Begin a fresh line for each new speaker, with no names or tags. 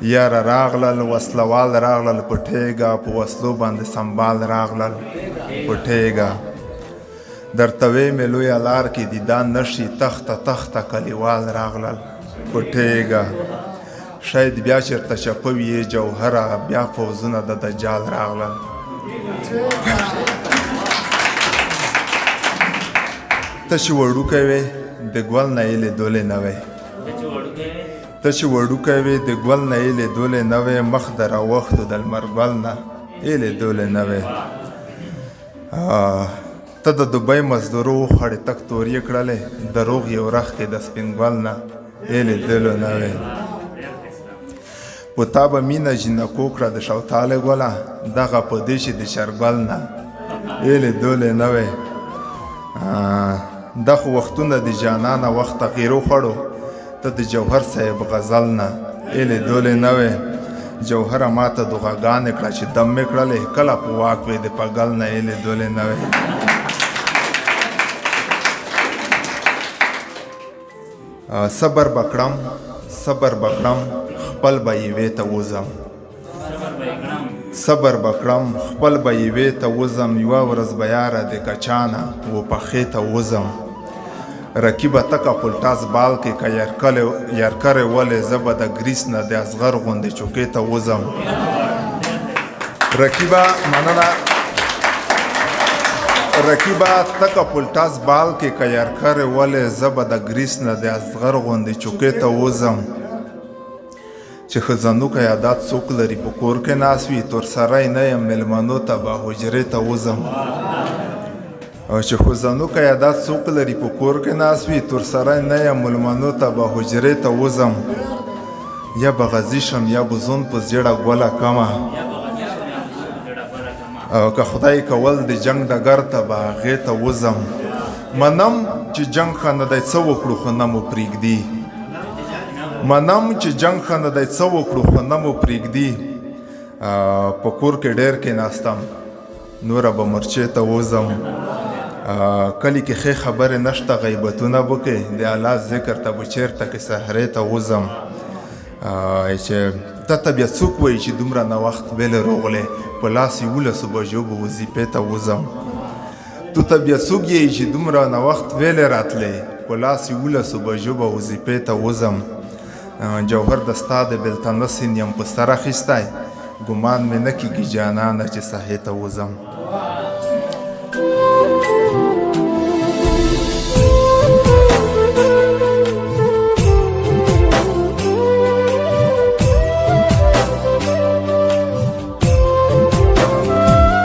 یاره راغلل وسلوال راغلل پټېږه په وسلو باندې سنبال راغلل پټېږه درته ویمې لویه لار کې دي دا نښي تخته تخته کلیوال راغلل پټېږه شاید بیا چېرته چپه وي جوهره بیا فوزونه د دجال راغلل ته چې وړوکی وې د ګل نه یې لیدلې نه وې ته چې وړوکی وې د ګل نه یې لیدلې نه وې مخ د راوښتو د لمر ګل نه یې لیدلې نه وې ته د دوبۍ مزدورو وخوړې تک تورې کړلې د روغ یو رخ کې د سپین ګل نه یې لیدلو نه وې په تا به مینه جینکو کړه د شوتالې ګله دغه په دې چې د شرګل نه یې لیدلې نه وې دا خو وختونه د جانانه وخت تغییر وخوړو ته د جوهر صاحب غزل نه یې لیدلې نه وې جوهره ماته دعاګانې کړه چې دم مې کړلې کله په واک وې د پګل نه یې لیدلې نه وې صبر بکړم خپل به یوې ته وځم صبر بکړم خپل به یوې ته وځم یوه ورځ به یاره د کچانه و پخې ته وځم رکیبه تکه پلټاس بال کې که یرکرې ولې زه به د ګریس نه د اصغر غوندې چوکې ته وځم رکیبه تکه پلټاس بال کې که یرکرې ولې زه به د ګریس نه د اصغر غوندې چوکې ته وځم چې ښځنوکه یادات څوک لري په کور کې ناست وي تورسری نه یم میلمنو ته به حجرې ته وځم او چې ښځنوکه یادات څوک لري په کور کې ناست وي تورسری نه یم میلمنو ته به حجرې ته وځم یا به غزي شم یا به زون په زیړه ګوله کمه او که خدای کول د جنگ ډګر ته به هغې ته وځم منم چې جنگ ښه نه دی څه وکړو خو نه مو پرېږدي منم چې جنگ ښه نه دی څه وکړو خو نه مو پرېږدي په کور کې ډېر کېناستم نوره به مرچې ته وځم کلي کې ښې خبرې نشته غیبتونه وکړې د الله ذکر ته به چېرته کې سحرې ته وځم چې ته ته بیا څوک وایي چې دومره ناوخت ویلې روغلې په لاس 11 بجو به وظیفې ته وځم تو ته بیا څوک یې چې دومره ناوخت ویلې راتلې په لاس 11 بجو به وظیفې ته وځم جوهر د ستا د بېلتانه سین یم په سر اخیستی ګمان مې نه کېږي جانانه چې ساحې ته وځم